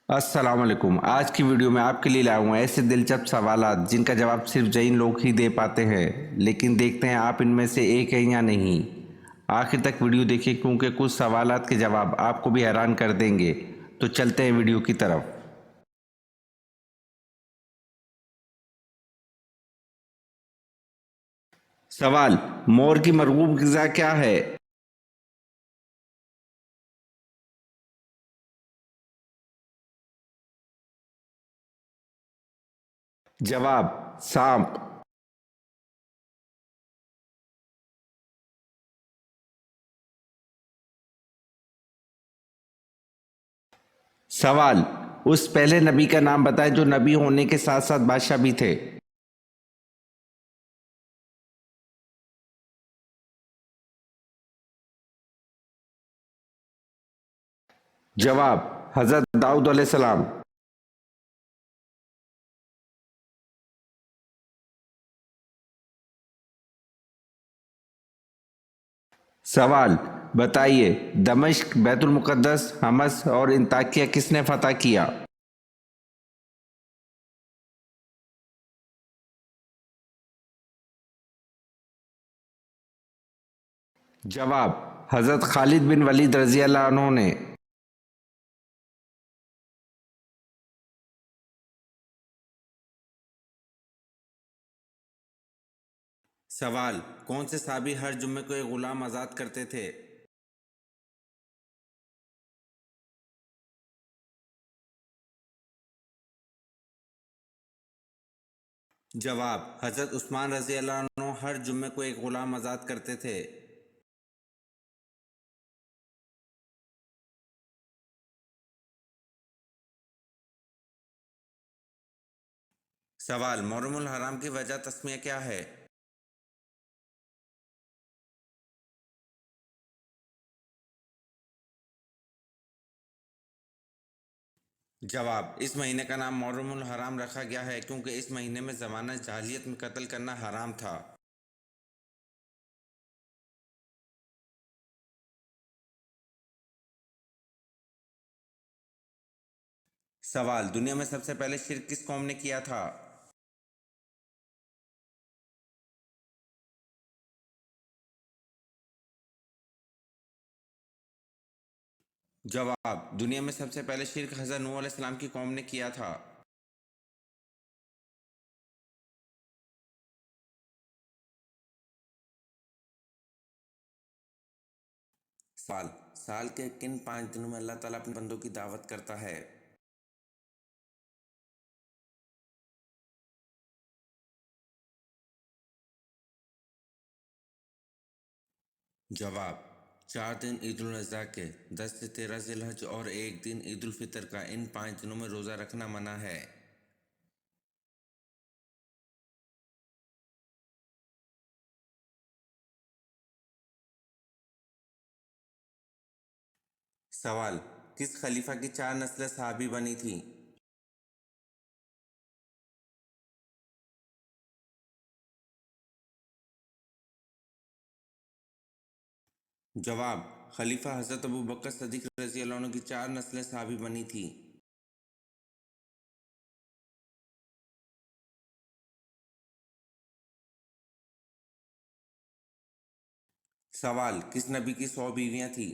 السلام علیکم۔ آج کی ویڈیو میں آپ کے لیے لایا ہوں ایسے دلچسپ سوالات جن کا جواب صرف جین لوگ ہی دے پاتے ہیں، لیکن دیکھتے ہیں آپ ان میں سے ایک ہیں یا نہیں۔ آخر تک ویڈیو دیکھیں کیونکہ کچھ سوالات کے جواب آپ کو بھی حیران کر دیں گے۔ تو چلتے ہیں ویڈیو کی طرف۔ سوال: مور کی مرغوب غذا کیا ہے؟ جواب: سانپ۔ سوال: اس پہلے نبی کا نام بتائیں جو نبی ہونے کے ساتھ ساتھ بادشاہ بھی تھے۔ جواب: حضرت داؤد علیہ السلام۔ سوال: بتائیے دمشق، بیت المقدس، حمص اور انطاکیہ کس نے فتح کیا؟ جواب: حضرت خالد بن ولید رضی اللہ عنہ نے۔ سوال: کون سے صحابی ہر جمعے کو ایک غلام آزاد کرتے تھے؟ جواب: حضرت عثمان رضی اللہ عنہ ہر جمعے کو ایک غلام آزاد کرتے تھے۔ سوال: محرم الحرام کی وجہ تسمیہ کیا ہے؟ جواب: اس مہینے کا نام محرم الحرام رکھا گیا ہے کیونکہ اس مہینے میں زمانہ جاہلیت میں قتل کرنا حرام تھا۔ سوال: دنیا میں سب سے پہلے شرک کس قوم نے کیا تھا؟ جواب: دنیا میں سب سے پہلے شرک حضرت نوح علیہ السلام کی قوم نے کیا تھا۔ سوال: سال کے کن 5 دنوں میں اللہ تعالیٰ اپنے بندوں کی دعوت کرتا ہے؟ جواب: 4 دن عید الاضحیٰ کے، 10 سے 13 ذی الحج اور 1 دن عید الفطر کا، ان 5 دنوں میں روزہ رکھنا منع ہے۔ سوال: کس خلیفہ کی 4 نسلیں صحابی بنی تھیں؟ جواب: خلیفہ حضرت ابوبکر صدیق رضی اللہ عنہ کی 4 نسلیں صحابی بنی تھیں۔ سوال: کس نبی کی 100 بیویاں تھیں؟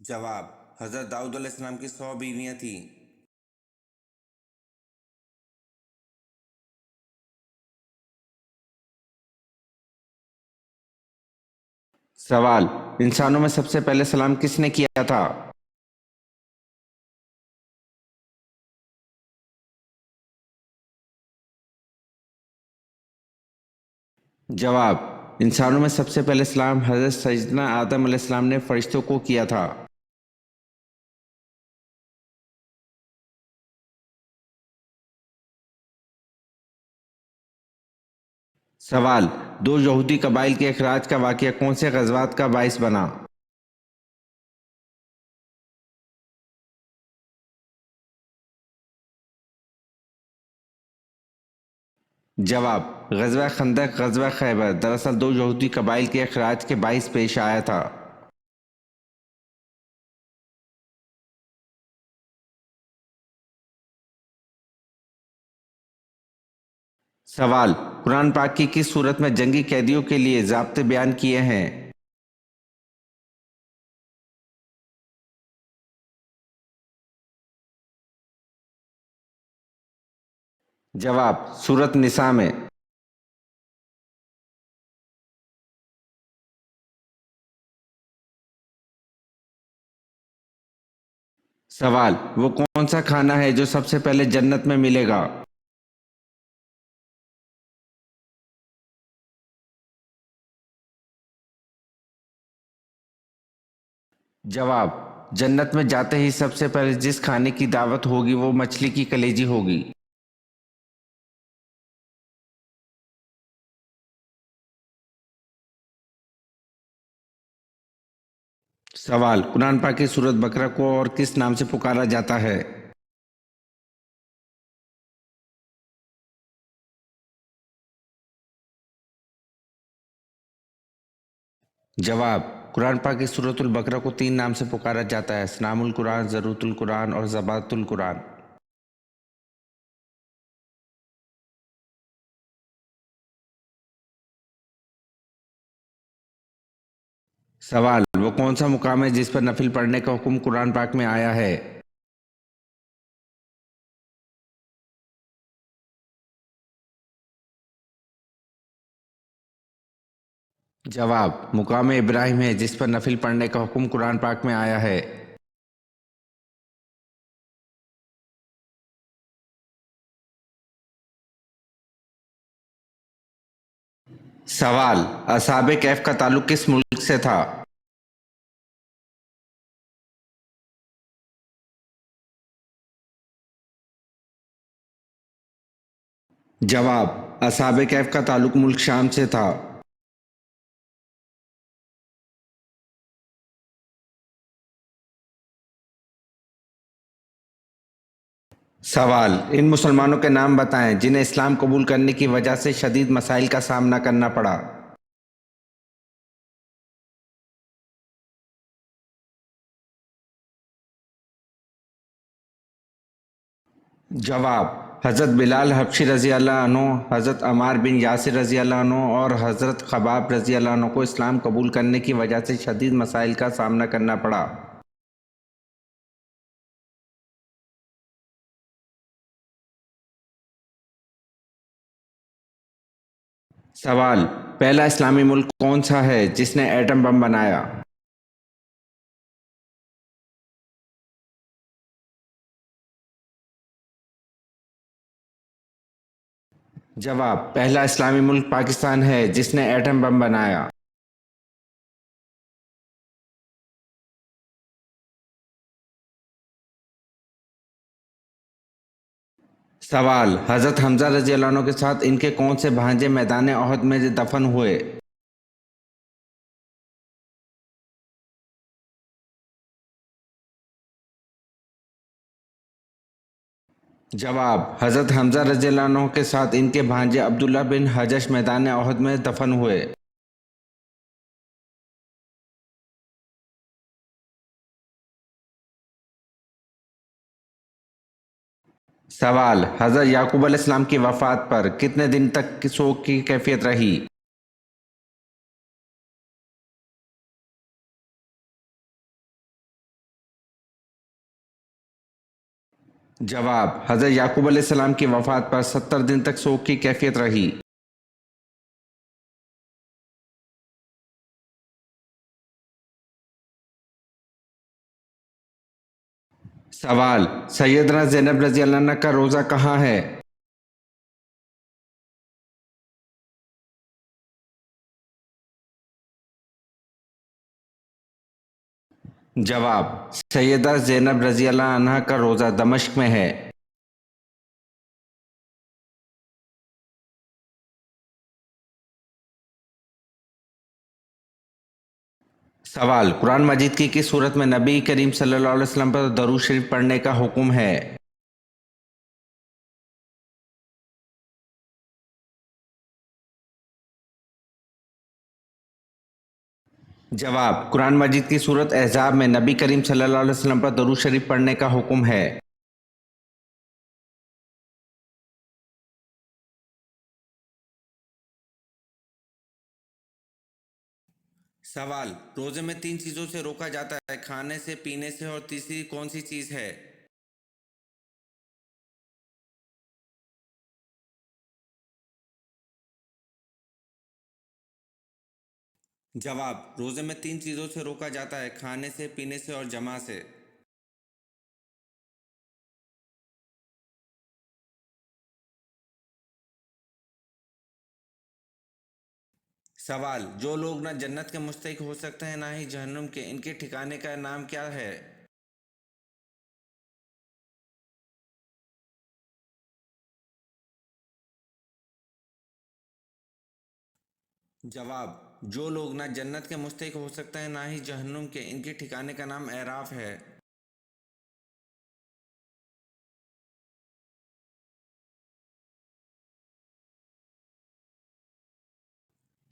جواب: حضرت داؤد علیہ السلام کی 100 بیویاں تھیں۔ سوال: انسانوں میں سب سے پہلے سلام کس نے کیا تھا؟ جواب: انسانوں میں سب سے پہلے سلام حضرت سیدنا آدم علیہ السلام نے فرشتوں کو کیا تھا۔ سوال: 2 یہودی قبائل کے اخراج کا واقعہ کون سے غزوات کا باعث بنا؟ جواب: غزوہ خندق، غزوہ خیبر دراصل دو یہودی قبائل کے اخراج کے باعث پیش آیا تھا۔ سوال: قرآن پاک کی کس صورت میں جنگی قیدیوں کے لیے ضابطے بیان کیے ہیں؟ جواب: سورۃ نساء میں۔ سوال: وہ کون سا کھانا ہے جو سب سے پہلے جنت میں ملے گا؟ جواب: جنت میں جاتے ہی سب سے پہلے جس کھانے کی دعوت ہوگی وہ مچھلی کی کلیجی ہوگی۔ سوال: قرآن پاک کی سورۃ بقرہ کو اور کس نام سے پکارا جاتا ہے؟ جواب: قرآن پاک کی سورۃ البقرہ کو تین نام سے پکارا جاتا ہے: سنام القرآن، ذروۃ القرآن اور زبادۃ القرآن۔ سوال: وہ کون سا مقام ہے جس پر نفل پڑھنے کا حکم قرآن پاک میں آیا ہے؟ جواب: مقام ابراہیم ہے جس پر نفل پڑھنے کا حکم قرآن پاک میں آیا ہے۔ سوال: اصحاب کہف کا تعلق کس ملک سے تھا؟ جواب: اصحاب کہف کا تعلق ملک شام سے تھا۔ سوال: ان مسلمانوں کے نام بتائیں جنہیں اسلام قبول کرنے کی وجہ سے شدید مسائل کا سامنا کرنا پڑا۔ جواب: حضرت بلال حبشی رضی اللہ عنہ، حضرت عمار بن یاسر رضی اللہ عنہ اور حضرت خباب رضی اللہ عنہ کو اسلام قبول کرنے کی وجہ سے شدید مسائل کا سامنا کرنا پڑا۔ سوال: پہلا اسلامی ملک کون سا ہے جس نے ایٹم بم بنایا؟ جواب: پہلا اسلامی ملک پاکستان ہے جس نے ایٹم بم بنایا۔ سوال: حضرت حمزہ رضی اللہ عنہ کے ساتھ ان کے کون سے بھانجے میدان احد میں دفن ہوئے؟ جواب: حضرت حمزہ رضی اللہ عنہ کے ساتھ ان کے بھانجے عبداللہ بن حجش میدان احد میں دفن ہوئے۔ سوال: حضرت یعقوب علیہ السلام کی وفات پر کتنے دن تک سوگ کی کیفیت رہی؟ جواب: حضرت یعقوب علیہ السلام کی وفات پر 70 دن تک سوگ کی کیفیت رہی۔ سوال: سیدنا زینب رضی اللہ عنہ کا روضہ کہاں ہے؟ جواب: سیدہ زینب رضی اللہ عنہ کا روضہ دمشق میں ہے۔ سوال: قرآن مجید کی کس صورت میں نبی کریم صلی اللہ علیہ وسلم پر درود شریف پڑھنے کا حکم ہے؟ जवाब, कुरान मजीद की सूरत अहज़ाब में नबी करीम सल्लल्लाहु अलैहि वसल्लम पर दरूद शरीफ पढ़ने का हुक्म है। सवाल, रोजे में तीन चीजों से रोका जाता है, खाने से, पीने से और तीसरी कौन सी चीज है? जवाब, रोजे में तीन चीजों से रोका जाता है, खाने से, पीने से और जमा से। सवाल, जो लोग ना जन्नत के मुस्तहिक हो सकते हैं ना ही जहन्नुम के, इनके ठिकाने का नाम क्या है? जवाब, जो लोग ना जन्नत के मुस्तहिक हो सकते हैं ना ही जहन्नुम के, इनके ठिकाने का नाम एराफ है।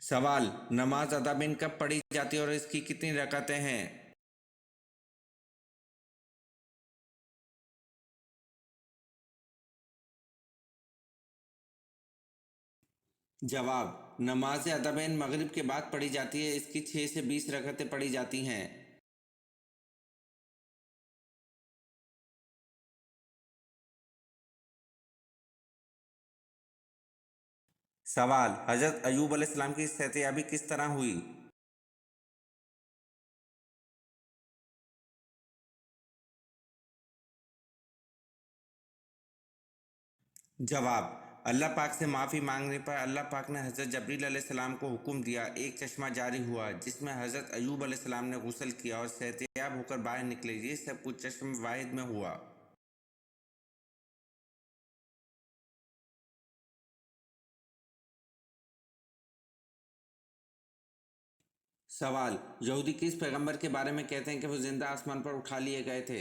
सवाल, नमाज अदा बिन कब पढ़ी जाती है और इसकी कितनी रकातें हैं? जवाब, नमाज अदा बिन मगरिब के बाद पढ़ी जाती है, इसकी 6 से 20 रकातें पढ़ी जाती हैं। सवाल, हजरत अयूब अलैहिस्सलाम की सेहतयाबी किस तरह हुई? जवाब, अल्लाह पाक से माफ़ी मांगने पर अल्लाह पाक ने हज़रत जबरील अलैहिस्सलाम को हुक्म दिया, एक चश्मा जारी हुआ जिसमें हज़रत अयूब अलैहिस्सलाम ने गुस्ल किया और सेहतयाब होकर बाहर निकले। ये सब कुछ चश्म वाहिद में हुआ। सवाल, यहूदी किस पैगंबर के बारे में कहते हैं कि वो जिंदा आसमान पर उठा लिए गए थे?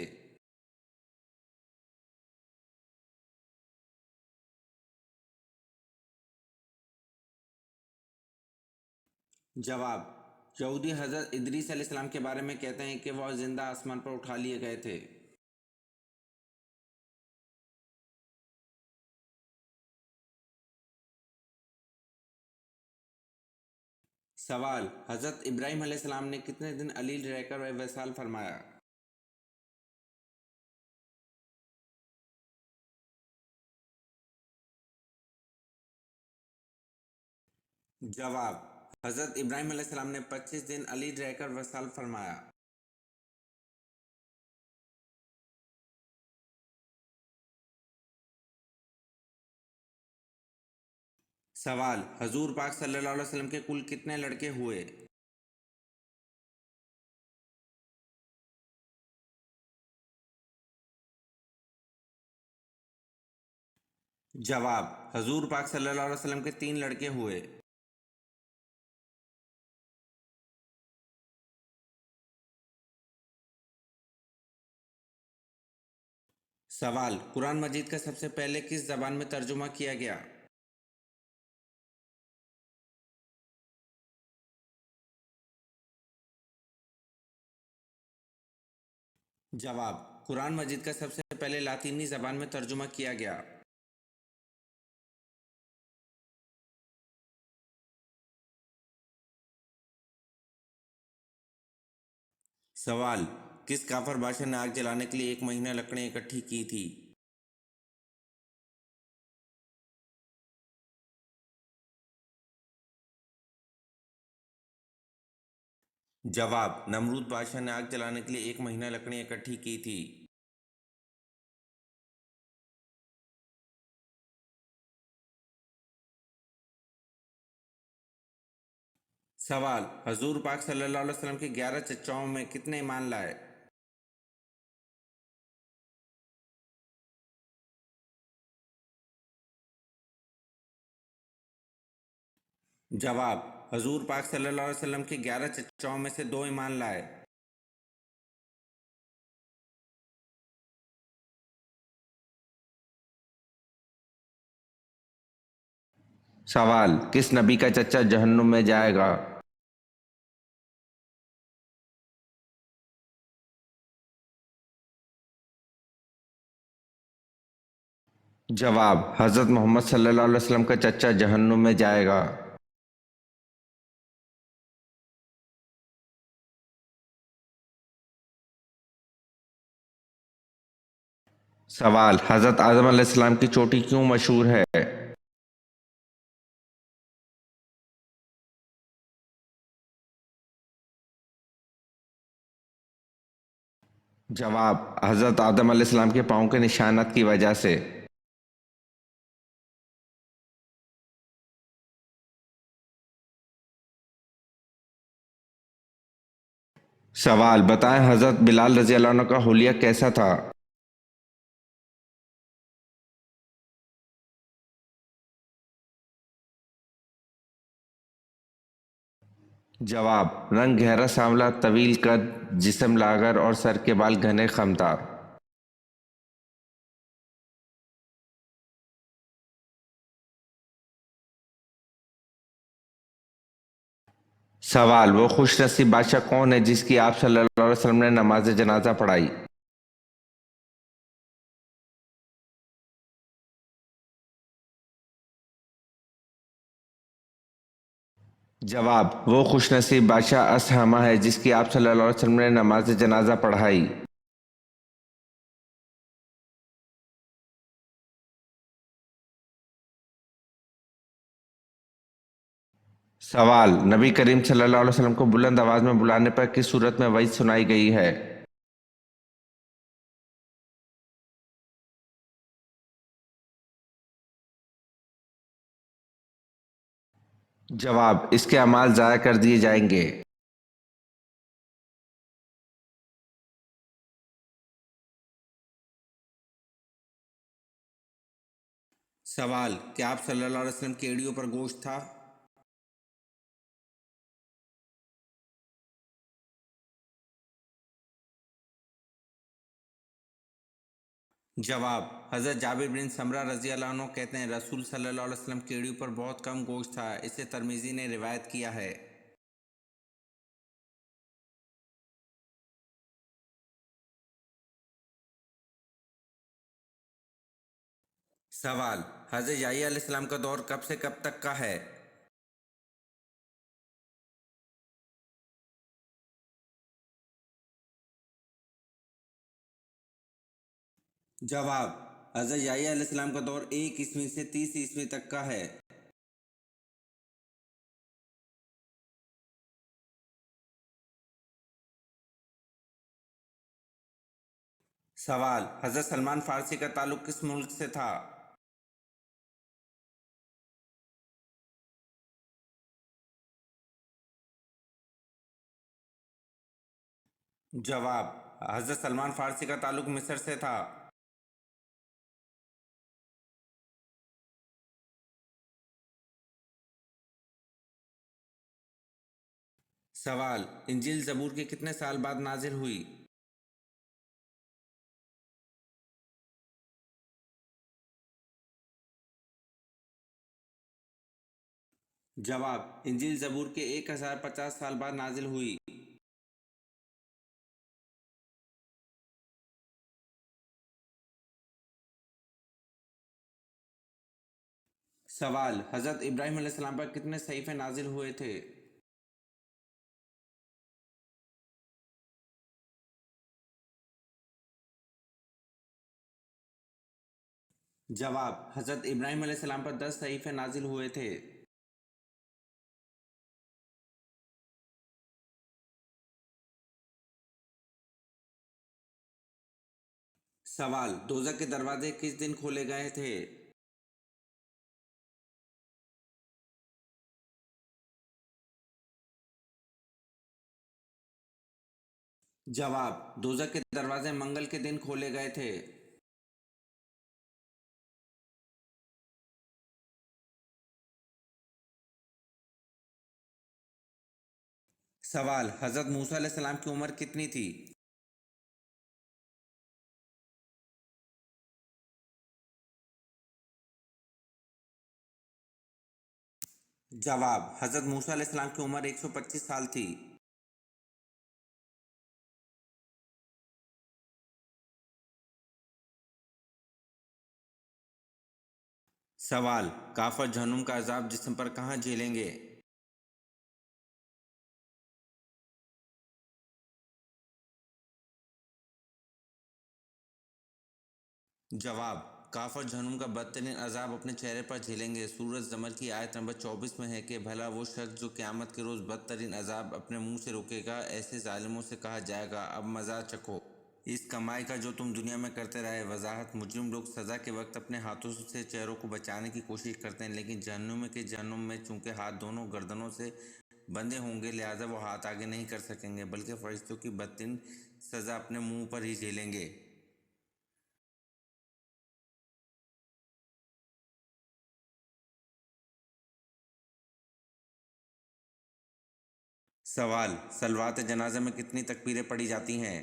जवाब, यहूदी हज़रत इदरीस अलैहिस्सलाम के बारे में कहते हैं कि वह जिंदा आसमान पर उठा लिए गए थे। सवाल, हज़रत इब्राहीम अलैहिस्सलाम ने कितने दिन अलील रहकर वसाल फरमाया? जवाब, हज़रत इब्राहीम अलैहिस्सलाम ने 25 दिन अलील रहकर वसाल फरमाया। सवाल, हजूर पाक सल्लल्लाहु अलैहि वसल्लम के कुल कितने लड़के हुए? जवाब, हजूर पाक सल्लल्लाहु अलैहि वसल्लम के 3 लड़के हुए। सवाल, कुरान मजीद का सबसे पहले किस जबान में तर्जुमा किया गया? जवाब, कुरान मजीद का सबसे पहले लातीनी जबान में तर्जुमा किया गया। सवाल, किस काफर बादशाह ने आग जलाने के लिए 1 महीना लकड़ें इकट्ठी की थी? जवाब, नमरूद बादशाह ने आग जलाने के लिए 1 महीना लकड़ें इकट्ठी की थी। सवाल, हजूर पाक सल्लल्लाहु अलैहि वसल्लम के 11 चचाओं में कितने ईमान लाए? जवाब, हजूर पाक सल्लल्लाहु अलैहि वसल्लम के 11 चचाओं में से 2 ईमान लाए। सवाल, किस नबी का चचा जहन्नुम में जाएगा? जवाब, हज़रत मोहम्मद सल्लल्लाहु अलैहि वसल्लम का चचा जहन्नुम में जाएगा। सवाल, हज़रत आदम अलैहिस्सलाम की चोटी क्यों मशहूर है? जवाब, हज़रत आदम अलैहिस्सलाम के पाँव के निशानात की वजह से। सवाल, बताएं हज़रत बिलाल रज़ी अल्लाह अन्हु का हुलिया कैसा था? जवाब, रंग गहरा सांवला, तवील कद, जिस्म लागर और सर के बाल घने खमदार। सवाल, वो खुश नसीब बादशाह कौन है जिसकी आप सल्लल्लाहु अलैहि वसल्लम ने नमाज जनाजा पढ़ाई? जवाब, वो खुश नसीब बादशाह असहमा है जिसकी आप सल्लल्लाहु अलैहि वसल्लम ने नमाज जनाजा पढ़ाई। सवाल, नबी करीम सल्लल्लाहु अलैहि वसल्लम को बुलंद आवाज में बुलाने पर किस सूरत में वही सुनाई गई है? जवाब, इसके अमाल ज़ाया कर दिए जाएंगे। सवाल, क्या आप सल्लल्लाहु अलैहि वसल्लम की एड़ियों पर गोश्त था? जवाब, हज़रत जाबिर बिन समरा रज़ी अल्लाह अन्हु कहते हैं रसूल सल्लल्लाहु अलैहि वसल्लम की एड़ियों पर बहुत कम गोश्त था। इसे तिरमिज़ी ने रिवायत किया है। सवाल, हज़रत याह्या अलैहिस्सलाम का दौर कब से कब तक का है? जवाब, हज़रत याह्या अलैहिस्सलाम का दौर 1 ईस्वी से 30 ईस्वी तक का है। सवाल, हज़रत सलमान फारसी का ताल्लुक किस मुल्क से था? जवाब, हज़रत सलमान फारसी का ताल्लुक मिस्र से था। सवाल, इंजील ज़बूर के कितने साल बाद नाजिल हुई? जवाब, इंजील ज़बूर के 1050 साल बाद नाजिल हुई। सवाल, हज़रत इब्राहीम अलैहिस्सलाम पर कितने सहीफ़े नाजिल हुए थे? जवाब, हज़रत इब्राहीम अलैहिस्सलाम पर 10 सहीफ़े नाजिल हुए थे। सवाल, दोज़ख के दरवाजे किस दिन खोले गए थे? जवाब, दोज़ख के दरवाजे मंगल के दिन खोले गए थे। सवाल, हज़रत मूसा अलैहिस्सलाम की उम्र कितनी थी? जवाब, हज़रत मूसा अलैहिस्सलाम की उम्र 125 साल थी। सवाल, काफर जहन्नुम का अजाब जिस्म पर कहाँ झेलेंगे? जवाब, काफर जहन्नुम का बदतरीन अजाब अपने चेहरे पर झेलेंगे। सूरज ज़मर की आयत नंबर 24 में है कि भला वो शख्स जो क़यामत के रोज़ बदतरीन अजाब अपने मुंह से रोकेगा। ऐसे जालिमों से कहा जाएगा, अब मज़ा चखो इस कमाई का जो तुम दुनिया में करते रहे। वजाहत, मुजरिम लोग सज़ा के वक्त अपने हाथों से चेहरों को बचाने की कोशिश करते हैं, लेकिन जहन्नुम में चूंकि हाथ दोनों गर्दनों से बंधे होंगे, लिहाजा वो हाथ आगे नहीं कर सकेंगे, बल्कि फरिश्तों की बदतरीन सज़ा अपने मुंह पर ही झेलेंगे। सवाल, सलवात जनाजा में कितनी तकबीरें पढ़ी जाती हैं?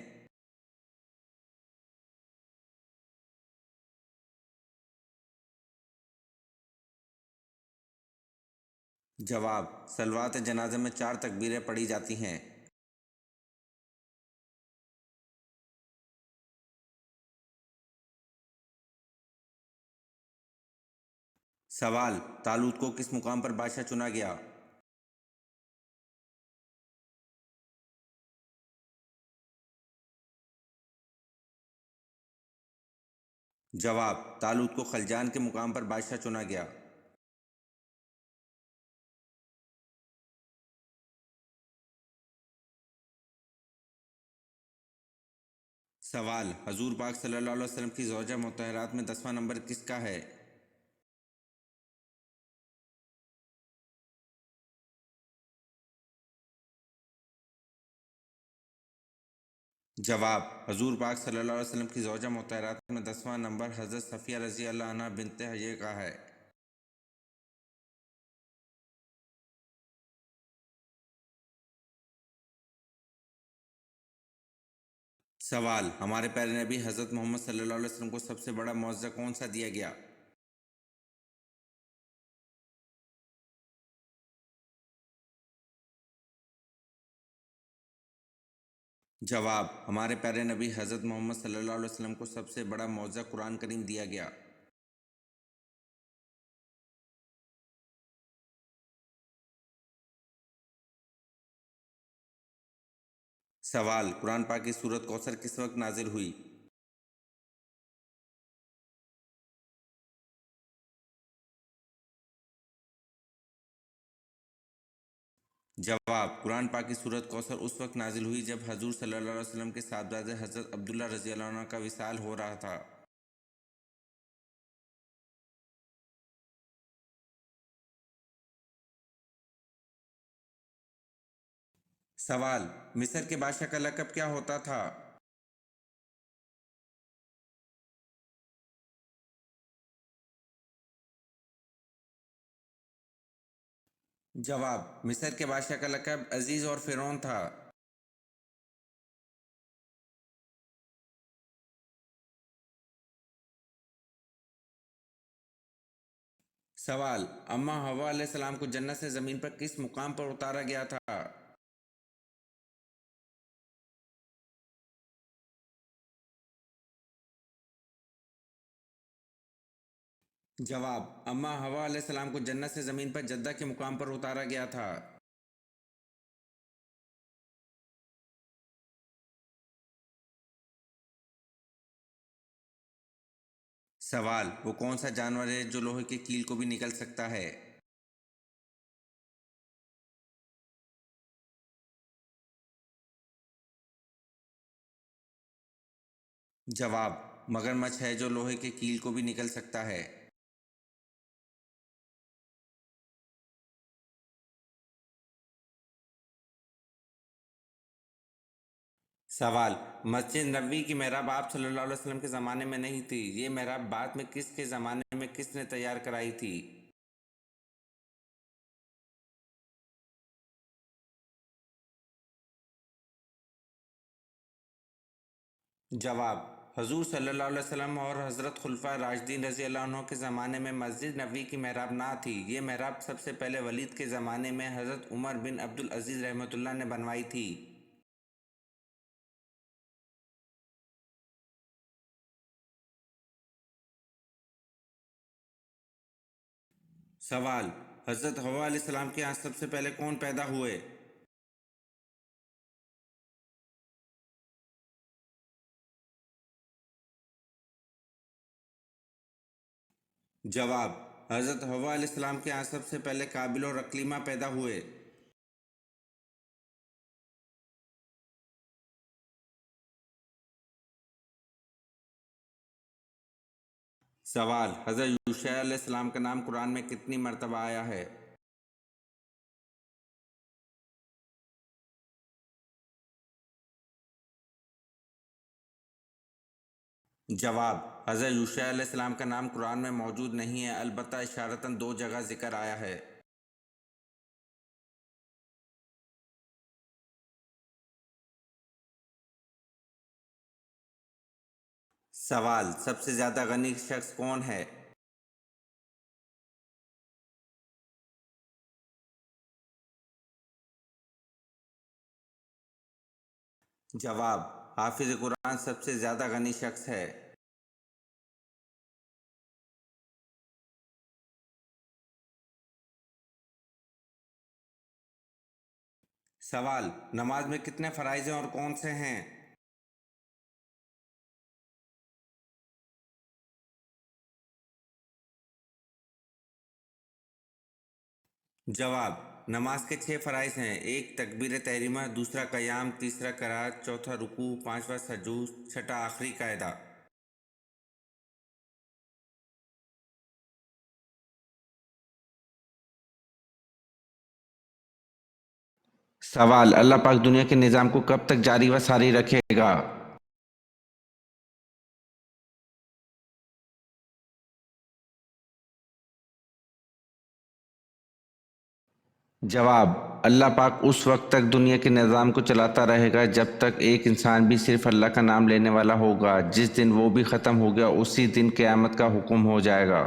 जवाब, सलवात जनाजा में 4 तकबीरें पढ़ी जाती हैं। सवाल, तालूत को किस मुकाम पर बादशाह चुना गया? जवाब, तालूत को खलजान के मुकाम पर बादशाह चुना गया। सवाल, हजूर पाक सल्लल्लाहु अलैहि वसल्लम की ज़ौजा मुतहरात में 10वां नंबर किसका है? जवाब, हजूर पाक सल्लल्लाहु अलैहि वसल्लम की ज़ौजा मुतहरात में 10वां नंबर हज़रत सफ़िया रज़ी अल्लाह अन्हा बिन्ते हये का है। सवाल, हमारे प्यारे नबी हज़रत मोहम्मद सल्लल्लाहु अलैहि वसल्लम को सबसे बड़ा मुआवज़ा कौन सा दिया गया? जवाब, हमारे प्यारे नबी हज़रत मोहम्मद सल्लल्लाहु अलैहि वसल्लम को सबसे बड़ा मुआवज़ा कुरान करीम दिया गया। सवाल, कुरान पाक की सूरत कौसर किस वक्त नाजिल हुई? जवाब, कुरान पाक की सूरत कौसर उस वक्त नाजिल हुई जब हजूर सल्लल्लाहु अलैहि वसल्लम के साहबजादे हज़रत अब्दुल्ला रज़ी अल्लाह अन्हु का विसाल हो रहा था। सवाल, मिस्र के बादशाह का लक़ब क्या होता था? जवाब, मिस्र के बादशाह का लक़ब अजीज़ और फ़िरौन था। सवाल, अम्मा हव्वा अलैहिस्सलाम को जन्नत से ज़मीन पर किस मुकाम पर उतारा गया था? जवाब, अम्मा हव्वा अलैहिस्सलाम को जन्नत से ज़मीन पर जद्दा के मुकाम पर उतारा गया था। सवाल, वो कौन सा जानवर है जो लोहे के कील को भी निगल सकता है? जवाब, मगरमच्छ है जो लोहे के कील को भी निगल सकता है। सवाल, मस्जिद नबवी की मेहराब आप सल्लल्लाहु अलैहि वसल्लम के ज़माने में नहीं थी, ये मेहराब बाद में किसके ज़माने में किसने तैयार कराई थी? जवाब, हजूर सल्लल्लाहु अलैहि वसल्लम और हज़रत खुलफा राशिदीन रज़ी अल्लाह अन्हों के ज़माने में मस्जिद नबवी की मेहराब ना थी। ये मेहराब सबसे पहले वलीद के ज़माने में हज़रत उमर बिन अब्दुल अज़ीज़ रहमतुल्लाह ने बनवाई थी। سوال: حضرت حوا علیہ السلام کے یہاں سب سے پہلے کون پیدا ہوئے؟ جواب: حضرت حوا علیہ السلام کے یہاں سب سے پہلے قابل اور اکلیمہ پیدا ہوئے۔ سوال: حضرت یوشع علیہ السلام کا نام قرآن میں کتنی مرتبہ آیا ہے؟ جواب: حضرت یوشع علیہ السلام کا نام قرآن میں موجود نہیں ہے، البتہ اشارتاً 2 جگہ ذکر آیا ہے۔ سوال: سب سے زیادہ غنی شخص کون ہے؟ جواب: حافظ قرآن سب سے زیادہ غنی شخص ہے۔ سوال: نماز میں کتنے فرائض ہیں اور کون سے ہیں؟ جواب: نماز کے 6 فرائض ہیں: 1 تکبیر تحریمہ، دوسرا قیام، تیسرا قرات، چوتھا رکوع، پانچواں سجود، چھٹا آخری قاعدہ۔ سوال: اللہ پاک دنیا کے نظام کو کب تک جاری و ساری رکھے گا؟ جواب: اللہ پاک اس وقت تک دنیا کے نظام کو چلاتا رہے گا جب تک ایک انسان بھی صرف اللہ کا نام لینے والا ہوگا۔ جس دن وہ بھی ختم ہو گیا اسی دن قیامت کا حکم ہو جائے گا۔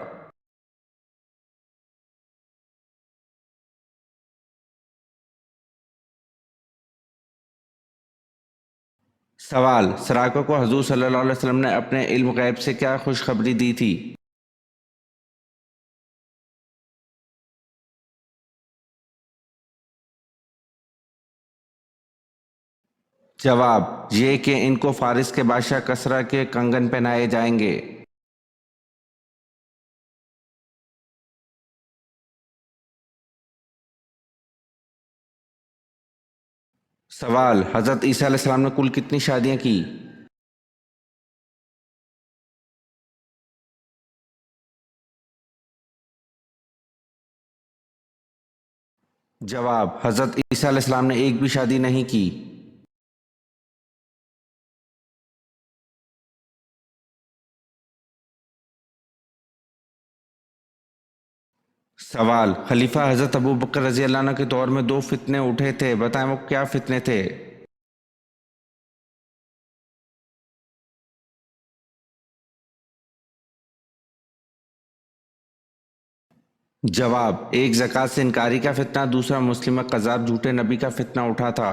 سوال: سراقہ کو حضور صلی اللہ علیہ وسلم نے اپنے علم غیب سے کیا خوشخبری دی تھی؟ جواب: یہ کہ ان کو فارس کے بادشاہ کسریٰ کے کنگن پہنائے جائیں گے۔ سوال: حضرت عیسیٰ علیہ السلام نے کل کتنی شادیاں کی؟ جواب: حضرت عیسیٰ علیہ السلام نے ایک بھی شادی نہیں کی۔ سوال: خلیفہ حضرت ابوبکر رضی اللہ عنہ کے دور میں 2 فتنے اٹھے تھے، بتائیں وہ کیا فتنے تھے؟ جواب: ایک زکوٰۃ سے انکاری کا فتنہ، دوسرا مسلمہ قذاب جھوٹے نبی کا فتنہ اٹھا تھا۔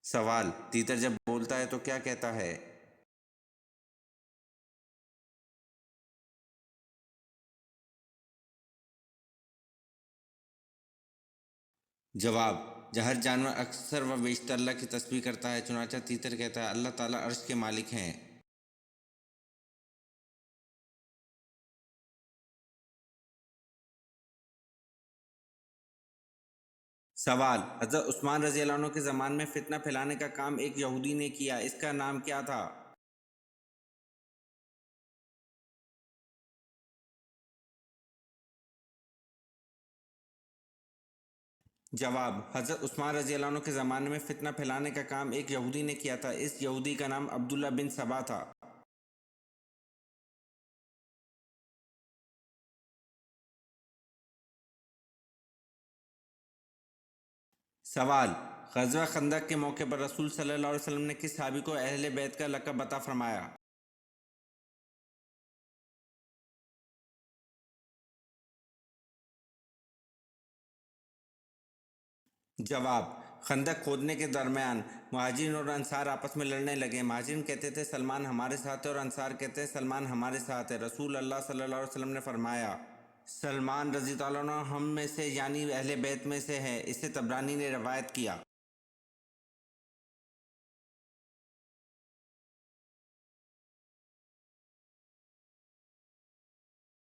سوال: تیتر جب بولتا ہے تو کیا کہتا ہے؟ جواب: ہر جانور اکثر و بیشتر اللہ کی تسبیح کرتا ہے، چنانچہ تیتر کہتا ہے اللہ تعالیٰ عرش کے مالک ہیں۔ سوال: حضرت عثمان رضی اللہ عنہ کے زمان میں فتنہ پھیلانے کا کام ایک یہودی نے کیا، اس کا نام کیا تھا؟ جواب: حضرت عثمان رضی اللہ عنہ کے زمانے میں فتنہ پھیلانے کا کام ایک یہودی نے کیا تھا، اس یہودی کا نام عبداللہ بن سبا تھا۔ سوال: غزوہ خندق کے موقع پر رسول صلی اللہ علیہ وسلم نے کس صحابی کو اہل بیت کا لقب عطا فرمایا؟ جواب: خندق کھودنے کے درمیان مہاجرین اور انصار آپس میں لڑنے لگے۔ مہاجرین کہتے تھے سلمان ہمارے ساتھ ہے اور انصار کہتے ہیں سلمان ہمارے ساتھ ہے۔ رسول اللہ صلی اللہ علیہ وسلم نے فرمایا سلمان رضی اللہ عنہ ہم میں سے یعنی اہل بیت میں سے ہے۔ اسے طبرانی نے روایت کیا۔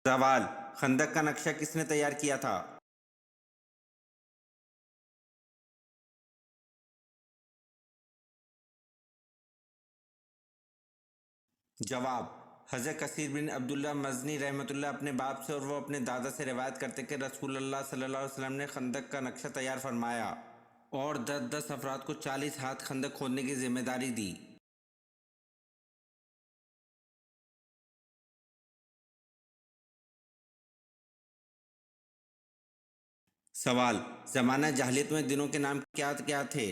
سوال: خندق کا نقشہ کس نے تیار کیا تھا؟ جواب: حضرت کثیر بن عبداللہ مزنی رحمۃ اللہ اپنے باپ سے اور وہ اپنے دادا سے روایت کرتے کہ رسول اللہ صلی اللہ علیہ وسلم نے خندق کا نقشہ تیار فرمایا اور 10 افراد کو 40 ہاتھ خندق کھودنے کی ذمہ داری دی۔ سوال: زمانہ جاہلیت میں دنوں کے نام کیا کیا تھے؟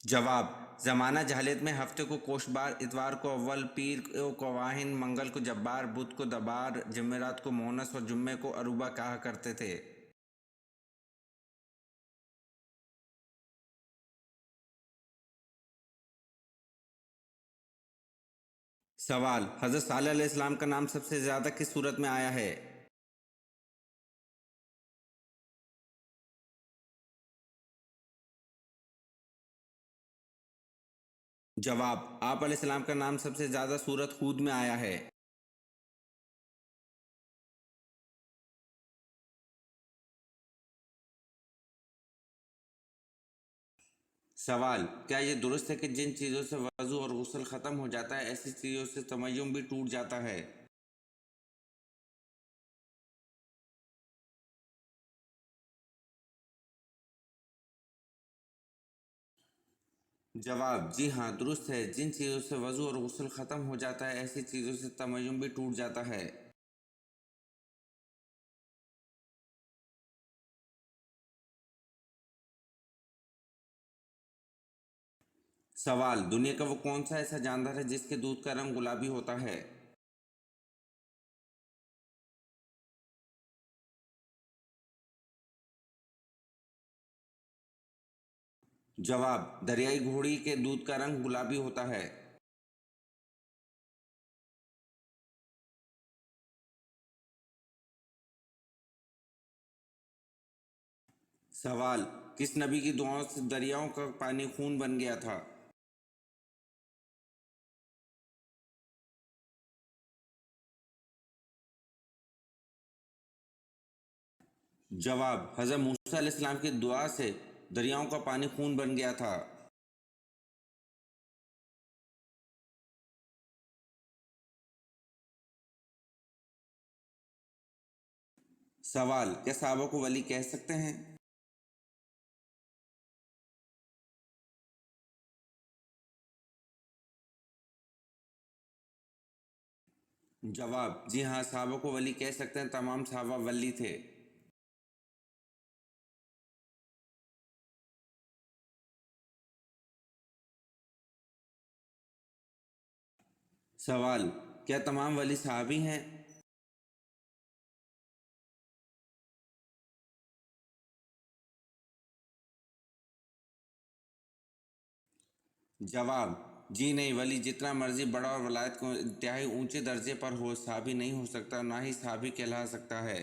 جواب: زمانہ جاہلیت میں ہفتے کو کوشت بار، اتوار کو اول، پیر کو کواہن، منگل کو جبار، بدھ کو دبار، جمعرات کو مونس اور جمعے کو عروبہ کہا کرتے تھے۔ سوال: حضرت صالح علیہ السلام کا نام سب سے زیادہ کس صورت میں آیا ہے؟ جواب: آپ علیہ السلام کا نام سب سے زیادہ سورت ہود میں آیا ہے۔ سوال: کیا یہ درست ہے کہ جن چیزوں سے وضو اور غسل ختم ہو جاتا ہے ایسی چیزوں سے تیمم بھی ٹوٹ جاتا ہے؟ جواب: جی ہاں درست ہے، جن چیزوں سے وضو اور غسل ختم ہو جاتا ہے ایسی چیزوں سے تیمم بھی ٹوٹ جاتا ہے۔ سوال: دنیا کا وہ کون سا ایسا جاندار ہے جس کے دودھ کا رنگ گلابی ہوتا ہے؟ جواب: دریائی گھوڑی کے دودھ کا رنگ گلابی ہوتا ہے۔ سوال: کس نبی کی دعاؤں سے دریاؤں کا پانی خون بن گیا تھا؟ جواب: حضرت موسیٰ علیہ السلام کی دعا سے دریاؤں کا پانی خون بن گیا تھا۔ سوال: کیا صحابہ کو ولی کہہ سکتے ہیں؟ جواب: جی ہاں صحابہ کو ولی کہہ سکتے ہیں، تمام صحابہ ولی تھے۔ سوال: کیا تمام ولی صحابی ہیں؟ جواب: جی نہیں، ولی جتنا مرضی بڑا اور ولایت کو انتہائی اونچے درجے پر ہو صحابی نہیں ہو سکتا، نہ ہی صحابی کہلا سکتا ہے۔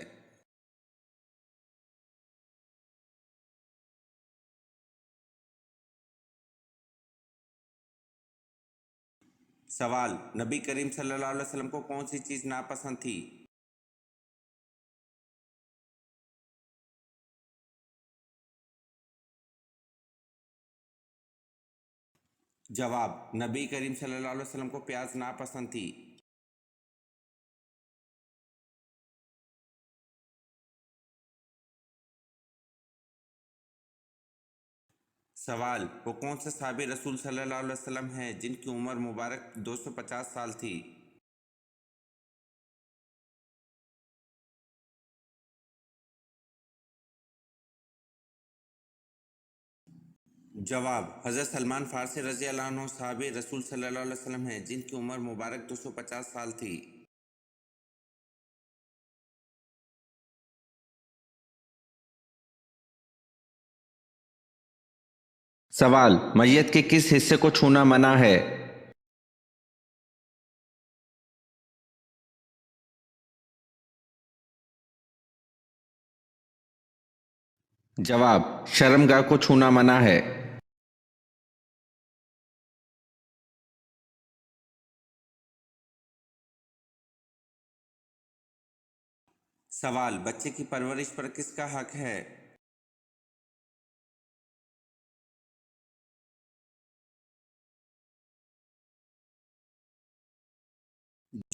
سوال: نبی کریم صلی اللہ علیہ وسلم کو کون سی چیز ناپسند تھی؟ جواب: نبی کریم صلی اللہ علیہ وسلم کو پیاز ناپسند تھی۔ سوال: وہ کون سے صحابی رسول صلی اللہ علیہ وسلم ہیں جن کی عمر مبارک 250 سال تھی؟ جواب: حضرت سلمان فارسی رضی اللہ عنہ صحابی رسول صلی اللہ علیہ وسلم ہیں جن کی عمر مبارک 250 سال تھی۔ सवाल, मैयत के किस हिस्से को छूना मना है? जवाब, शर्मगाह को छूना मना है। सवाल, बच्चे की परवरिश पर किसका हक है?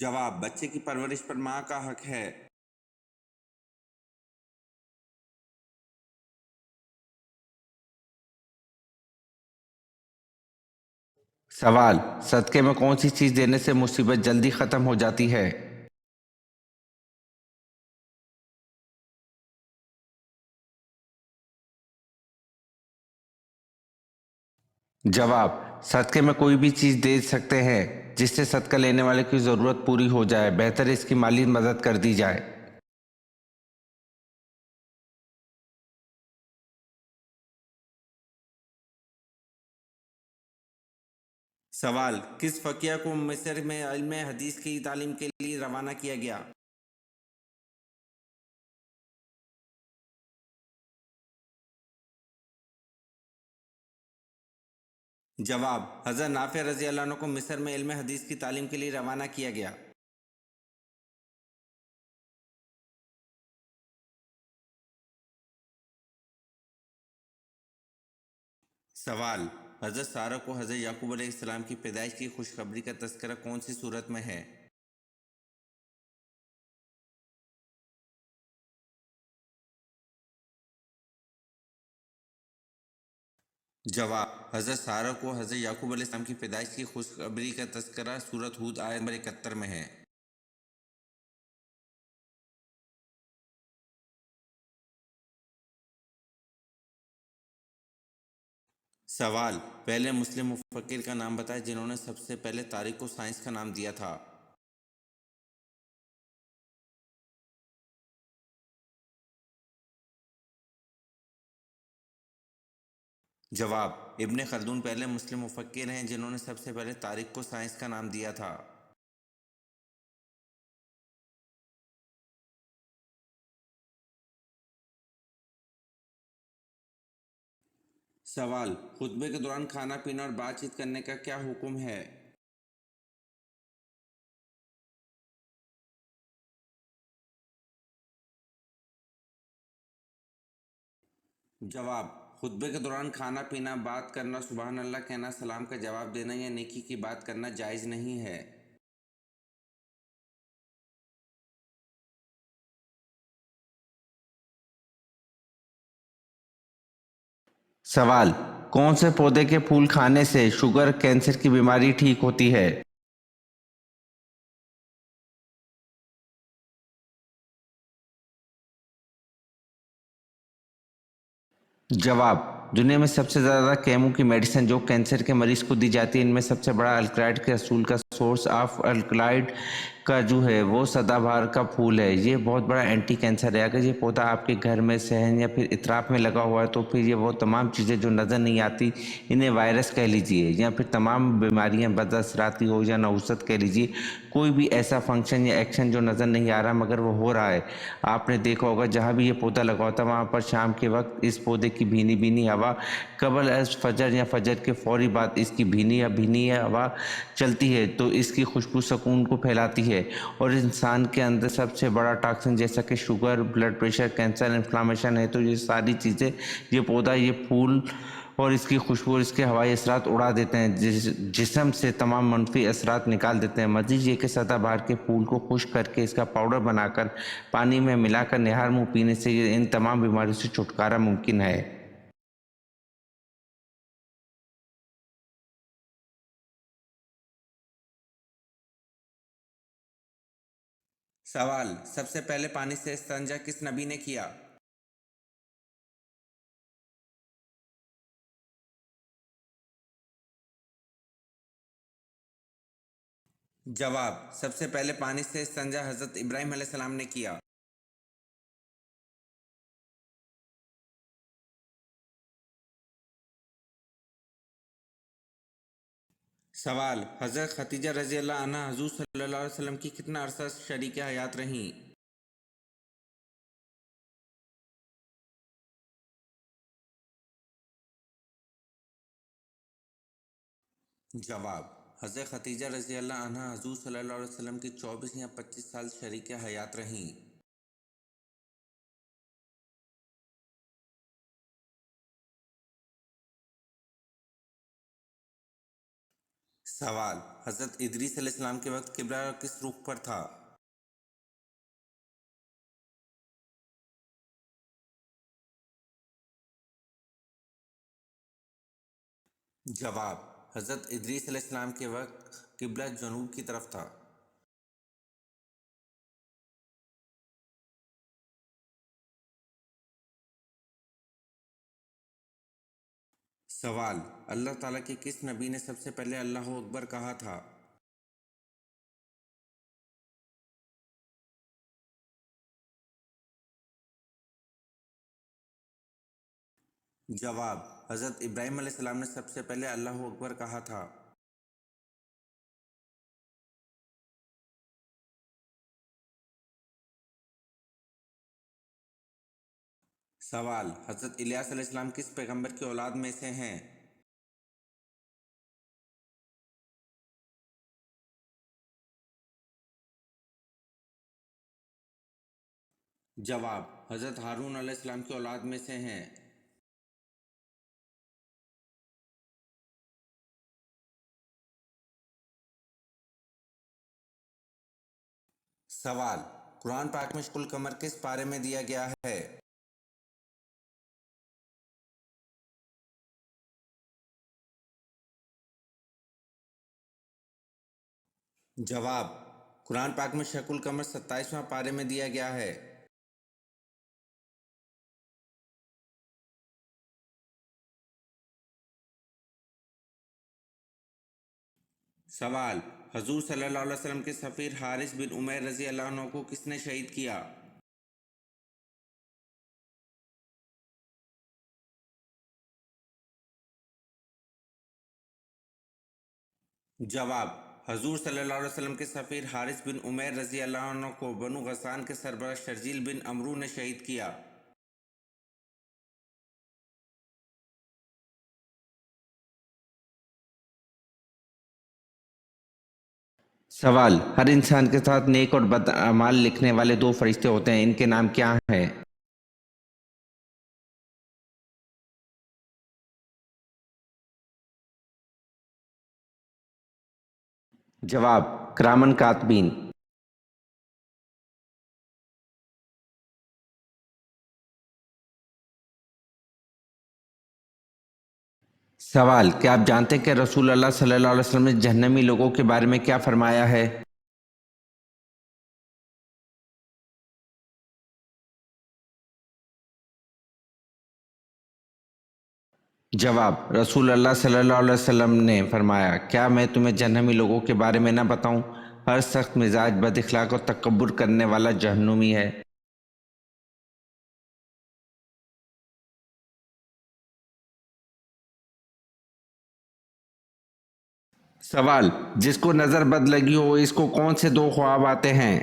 जवाब, बच्चे की परवरिश पर माँ का हक है। सवाल, सदके में कौन सी चीज देने से मुसीबत जल्दी खत्म हो जाती है? जवाब, सदके में कोई भी चीज दे सकते हैं जिससे सदका लेने वाले की जरूरत पूरी हो जाए, बेहतर इसकी माली मदद कर दी जाए। सवाल, किस फकीह को मिस्र में इल्म हदीस की तालीम के लिए रवाना किया गया? जवाब, हज़रत नाफे रज़ी अल्लाह अन्हु को मिस्र में इल्म हदीस की तालीम के लिए रवाना किया गया। सवाल, हज़रत सारा को हज़रत याकूब अलैहिस्सलाम की पैदाइश की खुशखबरी का तज़किरा कौन सी सूरत में है? जवाब, हज़रत सारा को हज़रत याकूब अलैहिस्सलाम की पैदाइश की खुशखबरी का तज़किरा सूरत हूद आयत नंबर 71 में है। सवाल, पहले मुस्लिम मुफक्किर का नाम बताएं जिन्होंने सबसे पहले तारीख को साइंस का नाम दिया था। जवाब, इब्ने खल्दून पहले मुस्लिम मुफक्किर हैं जिन्होंने सबसे पहले तारीख को साइंस का नाम दिया था। सवाल, खुतबे के दौरान खाना पीना और बातचीत करने का क्या हुक्म है? जवाब, खुतबे के दौरान खाना पीना, बात करना, सुबहान अल्लाह कहना, सलाम का जवाब देना या नेकी की बात करना जायज़ नहीं है। सवाल, कौन से पौधे के फूल खाने से शुगर कैंसर की बीमारी ठीक होती है? जवाब, दुनिया में सबसे ज़्यादा केमो की मेडिसिन जो कैंसर के मरीज को दी जाती है, इनमें सबसे बड़ा अल्कलॉइड के असूल का सोर्स ऑफ अल्कलॉइड का जो है वो सदाबहार का फूल है। ये बहुत बड़ा एंटी कैंसर है। अगर ये पौधा आपके घर में, सहन या फिर इतराफ में लगा हुआ है तो फिर ये वो तमाम चीज़ें जो नज़र नहीं आती, इन्हें वायरस कह लीजिए या फिर तमाम बीमारियाँ बदअसराती हो या नहुसत कह लीजिए, कोई भी ऐसा फंक्शन या एक्शन जो नज़र नहीं आ रहा मगर वो हो रहा है। आपने देखा होगा जहाँ भी ये पौधा लगा होता है वहाँ पर शाम के वक्त इस पौधे की भीनी भीनी हवा कबल अज फजर या फजर के फौरी बाद इसकी भीनी हवा चलती है तो इसकी खुशबू सुकून को फैलाती है और इंसान के अंदर सबसे बड़ा टॉक्सिन जैसा कि sugar, blood pressure, cancer, inflammation है तो ये सारी चीज़ें, ये पौधा, ये फूल और इसकी खुशबू और इसके हवाई असरात उड़ा देते हैं, जिस्म से तमाम मनफी असरात निकाल देते हैं। मजीद ये कि सदाबहार के फूल को खुश्क करके इसका पाउडर बनाकर पानी में मिलाकर निहार मुँह पीने से इन तमाम बीमारियों से छुटकारा मुमकिन है। सवाल, सबसे पहले पानी से इस्तिंजा किस नबी ने किया? जवाब, सबसे पहले पानी से इस्तिंजा हज़रत इब्राहीम अलैहिस्सलाम ने किया। سوال: حضرت خدیجہ رضی اللہ عنہا حضور صلی اللہ علیہ وسلم کی کتنا عرصہ شریک حیات رہیں؟ جواب: حضرت خدیجہ رضی اللہ عنہا حضور صلی اللہ علیہ وسلم کی 24 یا 25 سال شریک حیات رہیں۔ سوال: حضرت ادریس علیہ السلام کے وقت قبلہ کس رخ پر تھا؟ جواب: حضرت ادریس علیہ السلام کے وقت قبلہ جنوب کی طرف تھا۔ سوال: اللہ تعالیٰ کے کس نبی نے سب سے پہلے اللہ اکبر کہا تھا؟ جواب: حضرت ابراہیم علیہ السلام نے سب سے پہلے اللہ اکبر کہا تھا۔ سوال: حضرت الیاس علیہ السلام کس پیغمبر کی اولاد میں سے ہیں؟ جواب: حضرت ہارون علیہ السلام کی اولاد میں سے ہیں۔ سوال: قرآن پاک میں شق القمر کس پارے میں دیا گیا ہے؟ جواب: قرآن پاک میں شق القمر 27واں پارے میں دیا گیا ہے۔ سوال: حضور صلی اللہ علیہ وسلم کے سفیر حارث بن عمیر رضی اللہ عنہ کو کس نے شہید کیا؟ جواب: حضور صلی اللہ علیہ وسلم کے سفیر حارث بن عمیر رضی اللہ عنہ کو بنو غسان کے سربراہ شرجیل بن عمرو نے شہید کیا۔ سوال: ہر انسان کے ساتھ نیک اور بد اعمال لکھنے والے دو فرشتے ہوتے ہیں، ان کے نام کیا ہیں؟ جواب: کرامن کاتبین۔ سوال: کیا آپ جانتے ہیں کہ رسول اللہ صلی اللہ علیہ وسلم نے جہنمی لوگوں کے بارے میں کیا فرمایا ہے؟ جواب: رسول اللہ صلی اللہ علیہ وسلم نے فرمایا، کیا میں تمہیں جہنمی لوگوں کے بارے میں نہ بتاؤں؟ ہر سخت مزاج، بد اخلاق اور تکبر کرنے والا جہنمی ہے۔ سوال: جس کو نظر بد لگی ہو اس کو کون سے دو خواب آتے ہیں؟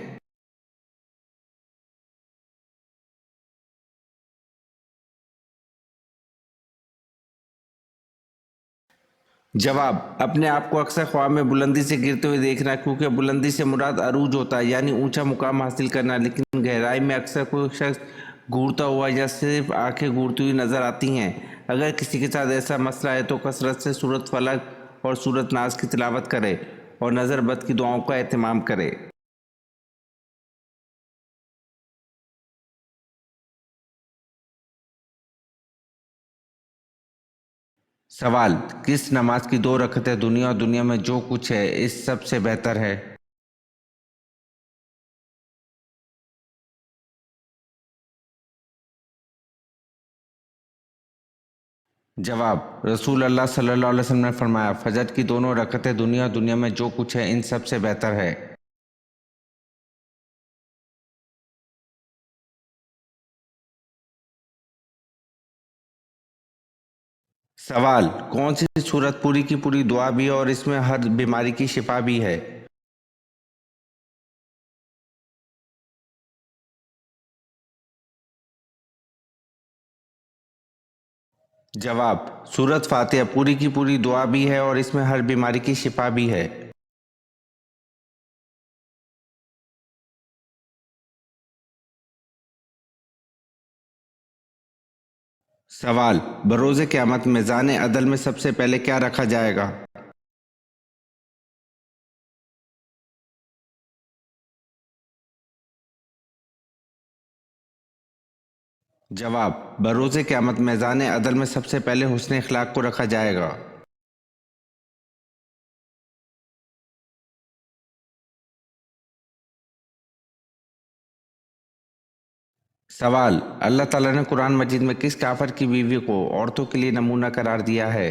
جواب: اپنے آپ کو اکثر خواب میں بلندی سے گرتے ہوئے دیکھنا، کیونکہ بلندی سے مراد عروج ہوتا ہے، یعنی اونچا مقام حاصل کرنا، لیکن گہرائی میں اکثر کوئی شخص گھورتا ہوا یا صرف آنکھیں گھورتی ہوئی نظر آتی ہیں۔ اگر کسی کے ساتھ ایسا مسئلہ ہے تو کثرت سے سورۃ فلق اور سورۃ ناس کی تلاوت کرے اور نظر بد کی دعاؤں کا اہتمام کرے۔ سوال: کس نماز کی 2 رکعتیں دنیا اور دنیا میں جو کچھ ہے اس سب سے بہتر ہے؟ جواب: رسول اللہ صلی اللہ علیہ وسلم نے فرمایا، فجر کی 2 رکعتیں دنیا اور دنیا میں جو کچھ ہے ان سب سے بہتر ہے۔ सवाल, कौन सी सूरत पूरी की पूरी दुआ भी है और इसमें हर बीमारी की शिफा भी है? जवाब, सूरत फातिहा पूरी की पूरी दुआ भी है और इसमें हर बीमारी की शिफा भी है। सवाल, बरोज़े क़यामत मीज़ान अदल में सबसे पहले क्या रखा जाएगा? जवाब, बरोज़े क़यामत मीज़ान अदल में सबसे पहले हुस्न इख़्लाक़ को रखा जाएगा। सवाल, अल्लाह ताला ने कुरान मजीद में किस काफिर की बीवी को औरतों के लिए नमूना करार दिया है?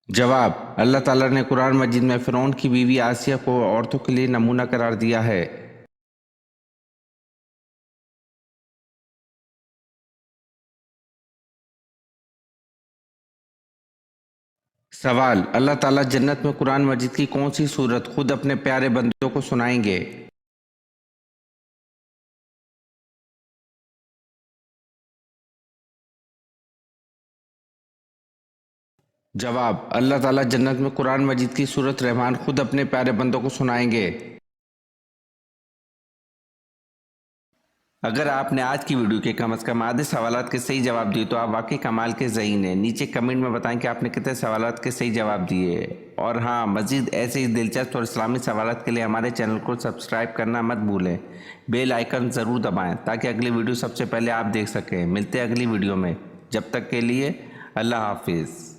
जवाब, अल्लाह ताला ने कुरान मजीद में फ़िरौन की बीवी आसिया को औरतों के लिए नमूना करार दिया है। सवाल, अल्लाह ताला जन्नत में कुरान मजीद की कौन सी सूरत खुद अपने प्यारे बंदों को सुनाएंगे? जवाब, अल्लाह ताला जन्नत में कुरान मजीद की सूरत रहमान खुद अपने प्यारे बंदों को सुनाएंगे। अगर आपने आज की वीडियो के कम से कम आधे सवालात के सही जवाब दिए तो आप वाकई कमाल के ज़हीन हैं। नीचे कमेंट में बताएं कि आपने कितने सवालात के सही जवाब दिए। और हाँ, मज़ीद ऐसे ही दिलचस्प और इस्लामी सवालात के लिए हमारे चैनल को सब्सक्राइब करना मत भूलें। बेल आइकन ज़रूर दबाएं ताकि अगली वीडियो सबसे पहले आप देख सकें। मिलते हैं अगली वीडियो में, जब तक के लिए अल्लाह हाफिज़।